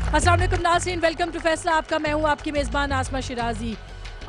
अस्सलाम वालेकुम नाज़रीन, वेलकम टू फैसला आपका। मैं हूं आपकी मेज़बान आसमा शिराजी।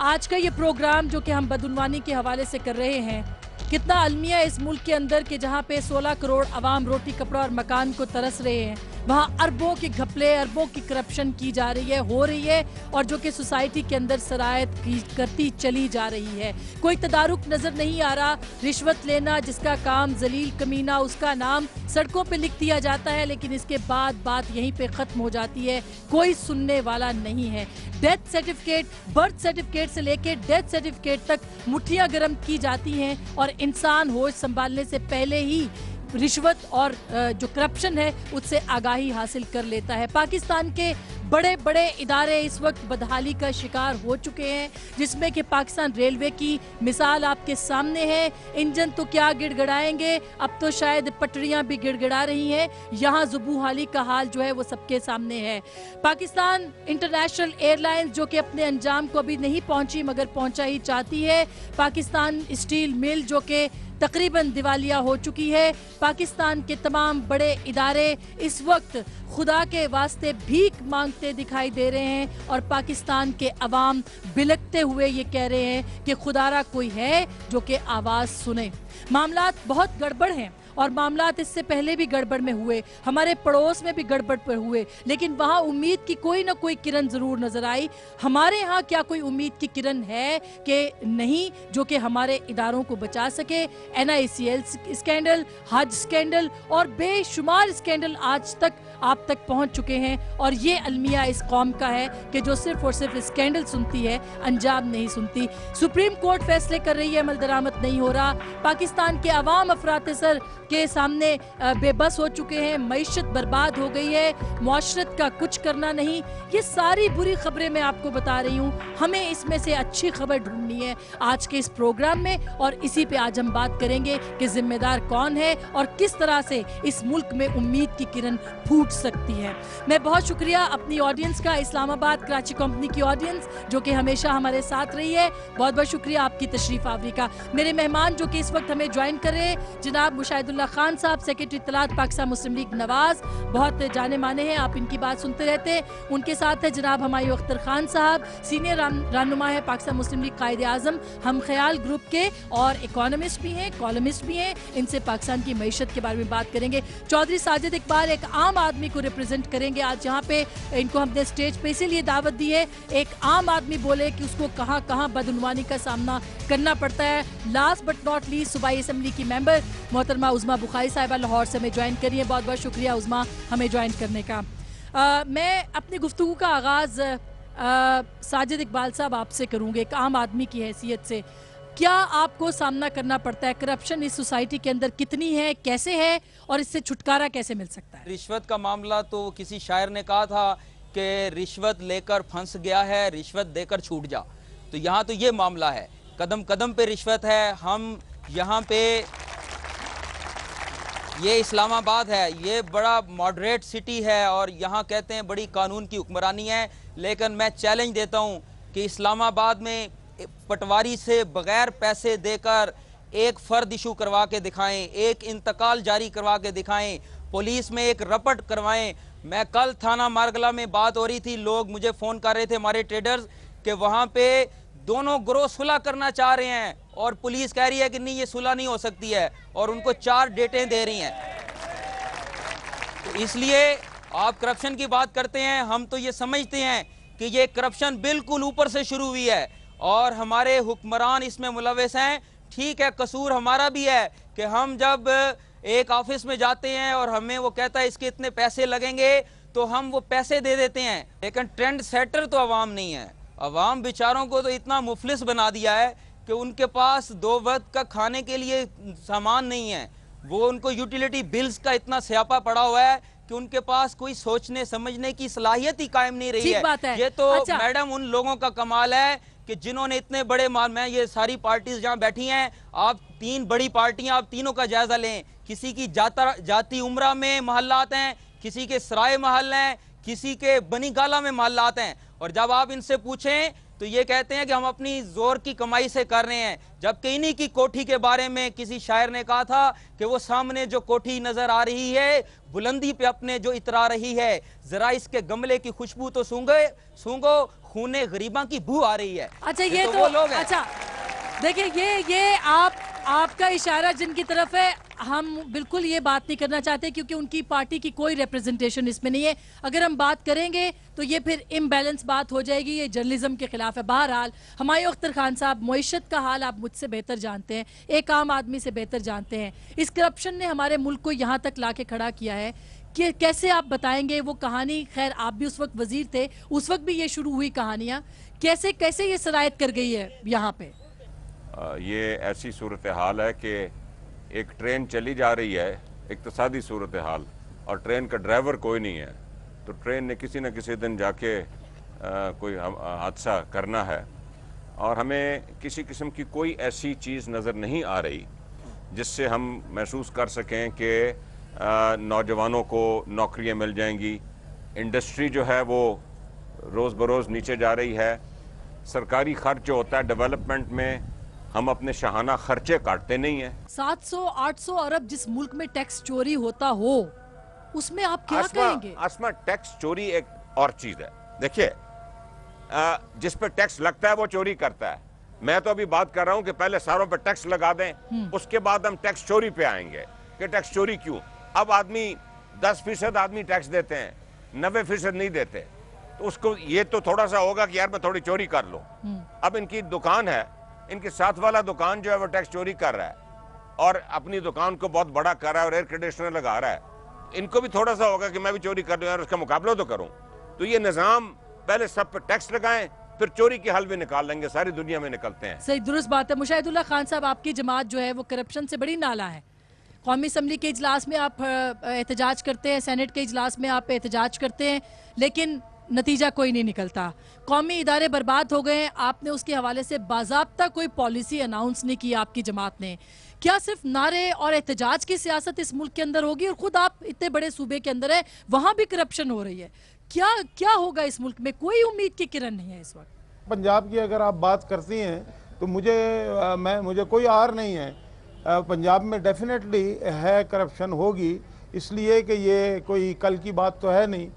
आज का ये प्रोग्राम जो कि हम बदउनवानी के हवाले से कर रहे हैं, कितना अलमिया इस मुल्क के अंदर के जहां पे 16 करोड़ अवाम रोटी कपड़ा और मकान को तरस रहे हैं, वहाँ अरबों के घपले, अरबों की करप्शन की जा रही है, हो रही है, और जो कि सोसाइटी के अंदर सरायत करती चली जा रही है। कोई तदारुक नज़र नहीं आ रहा। रिश्वत लेना जिसका काम, जलील कमीना, उसका नाम सड़कों पे लिख दिया जाता है, लेकिन इसके बाद बात यहीं पे ख़त्म हो जाती है। कोई सुनने वाला नहीं है। डेथ सर्टिफिकेट, बर्थ सर्टिफिकेट से लेके डेथ सर्टिफिकेट तक मुट्ठियाँ गर्म की जाती हैं और इंसान होश संभालने से पहले ही रिश्वत और जो करप्शन है उससे आगाही हासिल कर लेता है। पाकिस्तान के बड़े बड़े इदारे इस वक्त बदहाली का शिकार हो चुके हैं, जिसमें कि पाकिस्तान रेलवे की मिसाल आपके सामने है। इंजन तो क्या गिड़गड़ाएंगे, अब तो शायद पटरियां भी गिड़गड़ा रही हैं। यहाँ ज़ुबूहाली का हाल जो है वो सबके सामने है। पाकिस्तान इंटरनेशनल एयरलाइंस जो कि अपने अंजाम को अभी नहीं पहुंची मगर पहुंचा ही चाहती है। पाकिस्तान स्टील मिल जो कि तकरीबन दिवालिया हो चुकी है। पाकिस्तान के तमाम बड़े इदारे इस वक्त खुदा के वास्ते भीख मांगते दिखाई दे रहे हैं और पाकिस्तान के अवाम बिलखते हुए ये कह रहे हैं कि खुदारा कोई है जो कि आवाज़ सुने। मामलात बहुत गड़बड़ हैं और मामलात इससे पहले भी गड़बड़ में हुए, हमारे पड़ोस में भी गड़बड़ पर हुए, लेकिन वहाँ उम्मीद की कोई ना कोई किरण ज़रूर नज़र आई। हमारे यहाँ क्या कोई उम्मीद की किरण है कि नहीं, जो कि हमारे इदारों को बचा सके? NICL स्कैंडल, हज स्कैंडल और बेशुमार स्कैंडल आज तक आप तक पहुँच चुके हैं, और ये अलमिया इस कौम का है कि जो सिर्फ और सिर्फ स्कैंडल सुनती है, अंजाम नहीं सुनती। सुप्रीम कोर्ट फैसले कर रही है, अमल दरामद नहीं हो रहा। पाकिस्तान के अवाम अफरात-ए-सर के सामने बेबस हो चुके हैं, मईशत बर्बाद हो गई है, मुआशरत का कुछ करना नहीं। ये सारी बुरी खबरें मैं आपको बता रही हूँ। हमें इसमें से अच्छी खबर ढूंढनी है आज के इस प्रोग्राम में, और इसी पे आज हम बात करेंगे कि जिम्मेदार कौन है और किस तरह से इस मुल्क में उम्मीद की किरण फूट सकती है। मैं बहुत शुक्रिया अपनी ऑडियंस का, इस्लामाबाद कराची कंपनी की ऑडियंस जो कि हमेशा हमारे साथ रही है। बहुत बहुत शुक्रिया आपकी तशरीफ आवरी का। मेरे मेहमान जो कि इस वक्त हमें ज्वाइन कर रहे हैं, जनाब मुशाहिदुल्लाह खान साहब, सेक्रेटरी इत्तलात पाकिस्तान मुस्लिम लीग नवाज, बहुत जाने माने हैं, आप इनकी बात सुनते रहते हैं। उनके साथ है जनाब हमायूं अख्तर खान साहब, सीनियर रहनुमा है पाकिस्तान मुस्लिम लीग कायदे आज़म, हम ख्याल ग्रुप के और इकोनॉमिस्ट भी हैं, कॉलमिस्ट भी हैं। इनसे पाकिस्तान की मईशत के बारे में बात करेंगे। चौधरी साजिद इकबाल एक आम आदमी को रिप्रेजेंट करेंगे आज, जहाँ पे इनको हमने स्टेज पे इसीलिए दावत दी है, एक आम आदमी बोले कि उसको कहाँ कहाँ बदउनवानी का सामना करना पड़ता है। लास्ट बट नॉट लीस्ट सूबाई असम्बली की मेंबर मोहतरमा उज़मा बुखारी साहिबा लाहौर से हमें ज्वाइन करिए। बहुत बहुत शुक्रिया उज़मा हमें ज्वाइन करने का। मैं अपनी गुफ्तगू का आगाज़ साजिद इकबाल साहब आपसे करूँगी, एक आम आदमी की हैसियत से। क्या आपको सामना करना पड़ता है? करप्शन इस सोसाइटी के अंदर कितनी है, कैसे है, और इससे छुटकारा कैसे मिल सकता है? रिश्वत का मामला तो किसी शायर ने कहा था कि रिश्वत लेकर फंस गया है, रिश्वत देकर छूट जा। तो यहाँ तो ये मामला है, कदम कदम पे रिश्वत है। हम यहाँ पे, ये इस्लामाबाद है, ये बड़ा मॉडरेट सिटी है और यहाँ कहते हैं बड़ी कानून की हुक्मरानी है, लेकिन मैं चैलेंज देता हूँ कि इस्लामाबाद में पटवारी से बगैर पैसे देकर एक फ़र्द इशू करवा के दिखाएं, एक इंतकाल जारी करवा के दिखाएं, पुलिस में एक रपट करवाएं। मैं कल थाना मारगला में बात हो रही थी, लोग मुझे फ़ोन कर रहे थे हमारे ट्रेडर्स कि वहाँ पे दोनों ग्रोह सुलह करना चाह रहे हैं और पुलिस कह रही है कि नहीं ये सुलह नहीं हो सकती है, और उनको 4 डेटें दे रही हैं। तो इसलिए आप करप्शन की बात करते हैं, हम तो ये समझते हैं कि ये करप्शन बिल्कुल ऊपर से शुरू हुई है और हमारे हुक्मरान इसमें मुलविस हैं। ठीक है, कसूर हमारा भी है कि हम जब एक ऑफिस में जाते हैं और हमें वो कहता है इसके इतने पैसे लगेंगे तो हम वो पैसे दे देते हैं, लेकिन ट्रेंड सेटर तो अवाम नहीं है। अवाम बेचारों को तो इतना मुफलिस बना दिया है कि उनके पास 2 वक्त का खाने के लिए सामान नहीं है। वो उनको यूटिलिटी बिल्स का इतना स्यापा पड़ा हुआ है कि उनके पास कोई सोचने समझने की सलाहियत ही कायम नहीं रही है। ये तो मैडम उन लोगों का कमाल है कि जिन्होंने इतने बड़े मैं ये सारी पार्टीज जहाँ बैठी हैं, आप 3 बड़ी पार्टियां, आप तीनों का जायजा लें। किसी की जाती उम्रा में महल्लात हैं, किसी के सराय महल हैं, किसी के बनी गाला में महल्लात हैं, और जब आप इनसे पूछें तो ये कहते हैं कि हम अपनी जोर की कमाई से कर रहे हैं, जबकि इन्हीं की कोठी के बारे में किसी शायर ने कहा था कि वो सामने जो कोठी नजर आ रही है बुलंदी पे अपने जो इतरा रही है, जरा इसके गमले की खुशबू तो सूंघो खूने गरीबा की बू आ रही है। अच्छा ये तो वो लोग हैं। अच्छा देखिए ये आपका इशारा जिनकी तरफ है, हम बिल्कुल ये बात नहीं करना चाहते क्योंकि उनकी पार्टी की कोई रिप्रेजेंटेशन इसमें नहीं है। अगर हम बात करेंगे तो ये फिर इम्बैलेंस बात हो जाएगी, ये जर्नलिज्म के खिलाफ है। बहरहाल हुमायूं अख्तर खान साहब, मईशत का हाल आप मुझसे बेहतर जानते हैं, एक आम आदमी से बेहतर जानते हैं। इस करप्शन ने हमारे मुल्क को यहाँ तक लाके खड़ा किया है कि कैसे आप बताएंगे वो कहानी? खैर आप भी उस वक्त वजीर थे, उस वक्त भी ये शुरू हुई कहानियाँ, कैसे कैसे ये सरायत कर गई है यहाँ पे? ये ऐसी सूरत हाल है कि एक ट्रेन चली जा रही है, इक्तसादी सूरत हाल, और ट्रेन का ड्राइवर कोई नहीं है, तो ट्रेन ने किसी न किसी दिन जाके कोई हादसा करना है, और हमें किसी किस्म की कोई ऐसी चीज़ नज़र नहीं आ रही जिससे हम महसूस कर सकें कि नौजवानों को नौकरियां मिल जाएंगी। इंडस्ट्री जो है वो रोज़ बरोज़ नीचे जा रही है। सरकारी खर्च जो होता है डेवलपमेंट में, हम अपने शाहाना खर्चे काटते नहीं हैं। 700-800 अरब जिस मुल्क में टैक्स चोरी होता हो, उसमें आप क्या कहेंगे? आसमा टैक्स चोरी एक और चीज है। देखिए, जिस पे टैक्स लगता है वो चोरी करता है। मैं तो अभी बात कर रहा हूं कि पहले सारों पे टैक्स लगा दें, उसके बाद हम टैक्स चोरी पे आएंगे कि टैक्स चोरी क्यों। अब आदमी 10% आदमी टैक्स देते हैं, 90% नहीं देते, तो उसको ये तो थोड़ा सा होगा कि यार मैं थोड़ी चोरी कर लूं। अब इनकी दुकान है, इनके साथ वाला दुकान जो है वो टैक्स चोरी कर रहा है और अपनी दुकान को बहुत बड़ा कर रहा है और एयर कंडीशनर लगा रहा है। इनको भी थोड़ा सा होगा कि मैं भी चोरी कर लूं यार, उसका मुकाबला तो करूं। तो ये निजाम पहले सब पे टैक्स लगाएं, फिर चोरी के हल भी निकाल लेंगे, सारी दुनिया में निकलते हैं। सही, दुरुस्त बात है। मुशाहिदुल्लाह खान साहब, आपकी जमात जो है वो करप्शन से बड़ी नाला है। कौमी असम्बली के इजलास में आप एहतजाज करते हैं, सेनेट के इजलास में आप एहतजाज करते हैं, लेकिन नतीजा कोई नहीं निकलता। कौमी इदारे बर्बाद हो गए, आपने उसके हवाले से बाज़ाब्ता कोई पॉलिसी अनाउंस नहीं की आपकी जमात ने। क्या सिर्फ नारे और एहतजाज की सियासत इस मुल्क के अंदर होगी? और खुद आप इतने बड़े सूबे के अंदर है, वहाँ भी करप्शन हो रही है, क्या क्या होगा इस मुल्क में? कोई उम्मीद की किरण नहीं है इस वक्त। पंजाब की अगर आप बात करती हैं तो मुझे कोई आर नहीं है। पंजाब में डेफिनेटली है, करप्शन होगी, इसलिए कि ये कोई कल की बात तो है नहीं,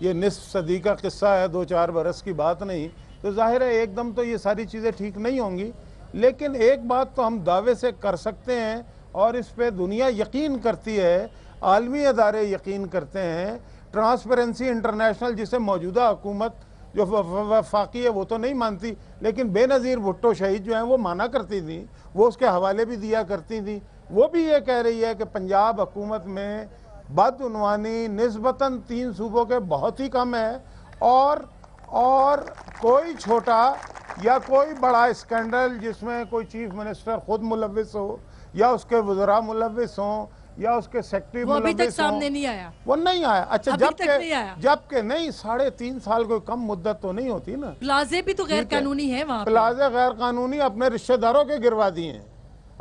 ये निस्फ सदी का किस्सा है, 2-4 बरस की बात नहीं। तो जाहिर है एकदम तो ये सारी चीज़ें ठीक नहीं होंगी, लेकिन एक बात तो हम दावे से कर सकते हैं और इस पे दुनिया यकीन करती है, आलमी अदारे यकीन करते हैं। ट्रांसपेरेंसी इंटरनेशनल, जिसे मौजूदा हुकूमत जो वफाकी है वो तो नहीं मानती, लेकिन बेनज़ीर भुट्टो शहीद जो हैं वो माना करती थी, वो उसके हवाले भी दिया करती थी। वो भी ये कह रही है कि पंजाब हुकूमत में बदउनवानी निस्बतन 3 सूबों के बहुत ही कम है, और कोई छोटा या कोई बड़ा स्कैंडल जिसमें कोई चीफ मिनिस्टर खुद मुलव्विस हो या उसके वज़रा मुलव्विस हों या उसके सेक्रेटरी वो अभी तक मुलव्विस हों, सामने नहीं आया। वो नहीं आया। अच्छा, जबकि नहीं 3.5 साल कोई कम मुद्दत तो नहीं होती ना। प्लाजे भी तो गैर कानूनी है वहाँ पे। प्लाजे गैर कानूनी अपने रिश्तेदारों के गिरवा दिए हैं,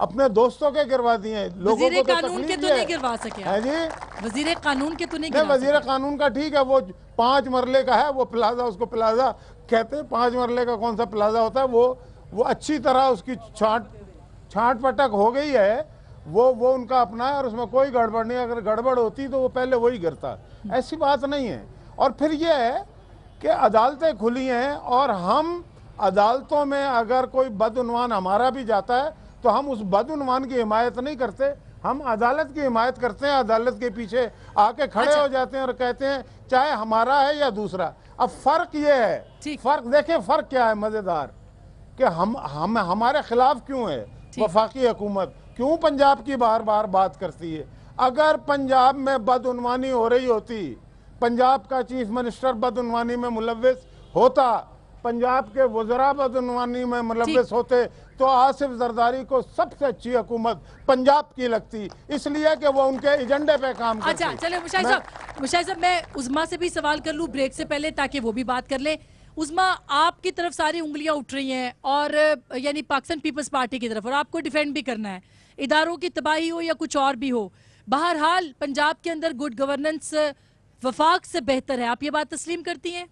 अपने दोस्तों के गिरवा दिए हैं, लोगों को कानून के तो नहीं गिरवा सके है जी। वजीर कानून के तो नहीं, वजीर कानून का ठीक है, वो 5 मरले का है वो प्लाजा, उसको प्लाजा कहते हैं। 5 मरले का कौन सा प्लाजा होता है? वो अच्छी तरह उसकी छांट पटक हो गई है, वो उनका अपना है और उसमें कोई गड़बड़ नहीं। अगर गड़बड़ होती तो वो पहले वही गिरता, ऐसी बात नहीं है। और फिर ये है कि अदालतें खुली हैं और हम अदालतों में अगर कोई बदउनवान हमारा भी जाता है तो हम उस बदउनवान की हिमायत नहीं करते, हम अदालत की हिमायत करते हैं। अदालत के पीछे आके खड़े हो जाते हैं और कहते हैं चाहे हमारा है या दूसरा। अब फर्क ये है, फर्क देखिए, फर्क क्या है मजेदार, कि हम हमारे खिलाफ क्यों है वफाकी हुकूमत, क्यों पंजाब की बार बार बात करती है। अगर पंजाब में बदउनवानी हो रही होती, पंजाब का चीफ मिनिस्टर बदउनवानी में मुलव्विस होता, पंजाब के वज़रा बदउनवानी में मुलव्विस होते, तो आसिफ जरदारी को सबसे अच्छी हुकूमत पंजाब की लगती, इसलिए कि वो उनके एजेंडे पे काम करती। अच्छा चले मुशाहिद साहब, मैं उज़मा से भी सवाल कर लूँ ब्रेक से पहले, ताकि वो भी बात कर ले। उज़मा, आपकी तरफ सारी उंगलियां उठ रही हैं, और यानी पाकिस्तान पीपल्स पार्टी की तरफ, और आपको डिफेंड भी करना है, इदारों की तबाही हो या कुछ और भी हो। बहरहाल पंजाब के अंदर गुड गवर्नेंस वफाक से बेहतर है, आप ये बात तस्लीम करती हैं?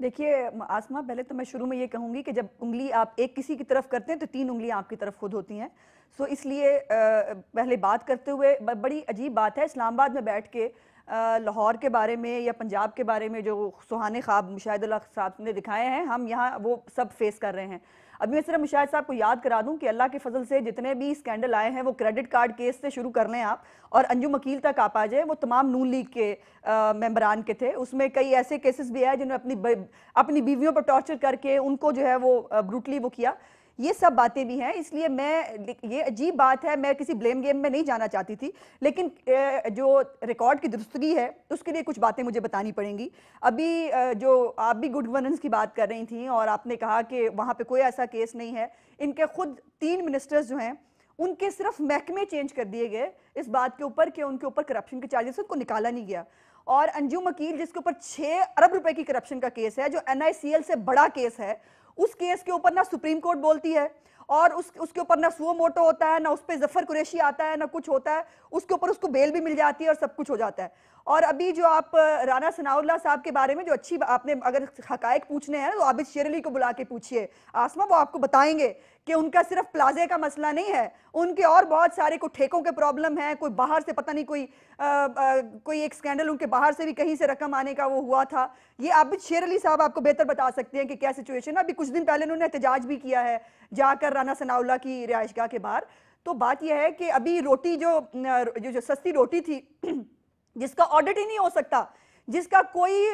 देखिए आसमा, पहले तो मैं शुरू में ये कहूँगी कि जब उंगली आप एक किसी की तरफ करते हैं तो 3 उंगलियां आपकी तरफ खुद होती हैं। सो इसलिए पहले बात करते हुए बड़ी अजीब बात है इस्लामाबाद में बैठ के लाहौर के बारे में या पंजाब के बारे में जो सुहाने ख्वाब मुशाहिदुल्लाह साहब ने दिखाए हैं, हम यहाँ वो सब फेस कर रहे हैं। अभी मैं सिर्फ मुशाहिद साहब को याद करा दूं कि अल्लाह के फजल से जितने भी स्कैंडल आए हैं वो क्रेडिट कार्ड केस से शुरू कर लें आप, और अंजुम वकील तक आप आ जाए, वो तमाम नून लीग के मेंबरान के थे। उसमें कई ऐसे केसेस भी आए जिन्होंने अपनी बीवियों पर टॉर्चर करके उनको जो है वो ब्रूटली वो किया। ये सब बातें भी हैं, इसलिए ये अजीब बात है, मैं किसी ब्लेम गेम में नहीं जाना चाहती थी, लेकिन जो रिकॉर्ड की दुरुस्तगी है उसके लिए कुछ बातें मुझे बतानी पड़ेंगी। अभी जो आप भी गुड गवर्नेंस की बात कर रही थी और आपने कहा कि वहाँ पे कोई ऐसा केस नहीं है, इनके खुद 3 मिनिस्टर्स जो हैं उनके सिर्फ महकमे चेंज कर दिए गए इस बात के ऊपर कि उनके ऊपर करप्शन के चार्जेस उनको निकाला नहीं गया। और अंजुम वकील जिसके ऊपर 6 अरब रुपए की करप्शन का केस है, जो NICL से बड़ा केस है, उस केस के ऊपर ना सुप्रीम कोर्ट बोलती है और उसके ऊपर ना सुओ मोटो होता है, ना उस पर जफर कुरैशी आता है, ना कुछ होता है, उसके ऊपर उसको बेल भी मिल जाती है और सब कुछ हो जाता है। और अभी जो आप राना सनाउल्लाह साहब के बारे में जो अच्छी आपने अगर हकायक पूछने हैं तो आबिद शेर अली को बुला के पूछिए आसमा, वो आपको बताएंगे कि उनका सिर्फ प्लाजे का मसला नहीं है, उनके और बहुत सारे कोई ठेकों के प्रॉब्लम है, कोई बाहर से पता नहीं कोई एक स्कैंडल उनके बाहर से भी कहीं से रकम आने का वो हुआ था। ये आबिद शेर अली साहब आपको बेहतर बता सकते हैं कि क्या सिचुएशन है। अभी कुछ दिन पहले उन्होंने एहतजाज भी किया है जाकर राना सनाउल्लाह की रिहाइशगाह के बाहर। तो बात यह है कि अभी रोटी जो सस्ती रोटी थी जिसका ऑडिट ही नहीं हो सकता, जिसका कोई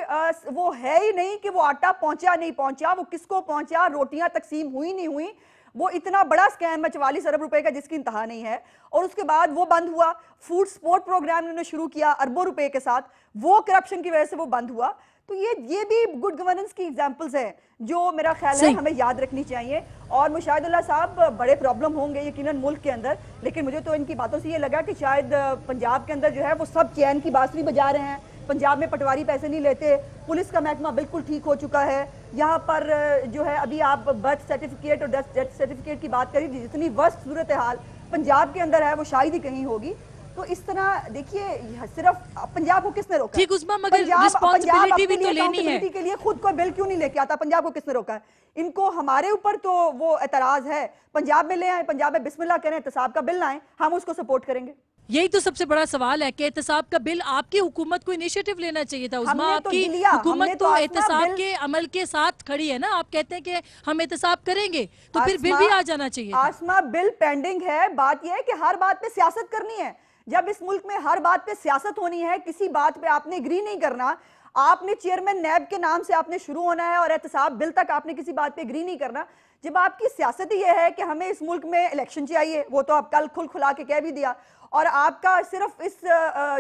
वो है ही नहीं कि वो आटा पहुंचा नहीं पहुंचा, वो किसको पहुंचा, रोटियां तकसीम हुई नहीं हुई, वो इतना बड़ा स्कैम है 44 अरब रुपए का जिसकी इंतहा नहीं है। और उसके बाद वो बंद हुआ। फूड सपोर्ट प्रोग्राम उन्होंने शुरू किया अरबों रुपए के साथ, वो करप्शन की वजह से वो बंद हुआ। तो ये भी गुड गवर्नेंस की एग्जांपल्स हैं जो मेरा ख्याल है हमें याद रखनी चाहिए। और मुशाहिदुल्लाह साहब, बड़े प्रॉब्लम होंगे यकीनन मुल्क के अंदर, लेकिन मुझे तो इनकी बातों से ये लगा कि शायद पंजाब के अंदर जो है वो सब चैन की बांसुरी बजा रहे हैं। पंजाब में पटवारी पैसे नहीं लेते, पुलिस का महकमा बिल्कुल ठीक हो चुका है। यहाँ पर जो है अभी आप बर्थ सर्टिफिकेट और डेथ सर्टिफिकेट की बात करें, जितनी वर्स्ट सूरत हाल पंजाब के अंदर है वो शायद ही कहीं होगी। तो इस तरह देखिए, सिर्फ पंजाब को किसने रोका? ठीक उस्मा, मगर रिस्पांसिबिलिटी भी तो लेनी है। के लिए खुद को बिल क्यों नहीं लेके आता? पंजाब को किसने रोका है? इनको हमारे ऊपर तो वो एतराज है, पंजाब में ले आए, पंजाब में बिस्मिल्लाह करें, एहतसाब का बिल लाएं, हम उसको सपोर्ट करेंगे। यही तो सबसे बड़ा सवाल है कि एहतसाब का बिल आपकी हुकूमत को इनिशिएटिव लेना चाहिए था। उस्मा, आपकी हुकूमत तो एहतसाब के अमल के साथ खड़ी है ना। आप कहते हैं कि हम एहतसाब करेंगे तो फिर बिल भी आ जाना चाहिए। आसमा, बिल पेंडिंग है। बात यह है कि हर बात पे सियासत करनी है। जब इस मुल्क में हर बात पे सियासत होनी है, किसी बात पे आपने एग्री नहीं करना, आपने चेयरमैन नैब के नाम से आपने शुरू होना है और एहतसाब बिल तक आपने किसी बात पे एग्री नहीं करना। जब आपकी सियासत ही यह है कि हमें इस मुल्क में इलेक्शन चाहिए, वो तो आप कल खुला के कह भी दिया, और आपका सिर्फ इस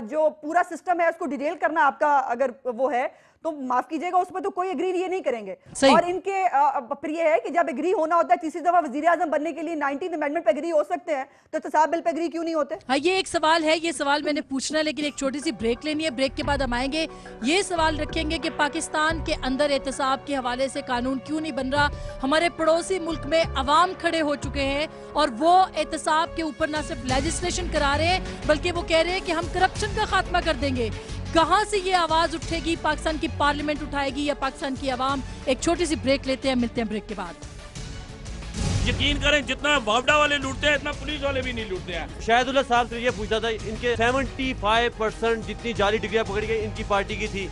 जो पूरा सिस्टम है उसको डिटेल करना आपका अगर वो है तो माफ कीजिएगा, उसमें तो कोई एग्री ये नहीं करेंगे। और इनके प्रिय है कि जब एग्री होना होता है तीसरी दफा वजीर आजम बनने के लिए 19th अमेंडमेंट पे एग्री हो सकते हैं, तो एहतसाब बिल पे एग्री क्यों नहीं होते? हाँ, ये एक सवाल है, ये सवाल मैंने पूछना है, लेकिन एक छोटी सी ब्रेक लेनी है। ब्रेक के बाद हम आएंगे, ये सवाल रखेंगे कि पाकिस्तान के अंदर एहतसाब के हवाले से कानून क्यों नहीं बन रहा। हमारे पड़ोसी मुल्क में अवाम खड़े हो चुके हैं और वो एहतसाब के ऊपर ना सिर्फ लेजिस्लेशन करा रहे हैं बल्कि वो कह रहे हैं कि हम करप्शन का खात्मा कर देंगे। कहां से ये आवाज उठेगी? पाकिस्तान की पार्लियामेंट उठाएगी या पाकिस्तान की आवाम? एक छोटी सी ब्रेक लेते हैं, मिलते हैं ब्रेक के बाद। यकीन करें, जितना वावडा वाले लूटते हैं इतना पुलिस वाले भी नहीं लूटते हैं। शाहिदुल्लाह साहब से ये पूछा था, इनके 75% जितनी जाली डिग्रियां पकड़ी गई इनकी पार्टी की थी।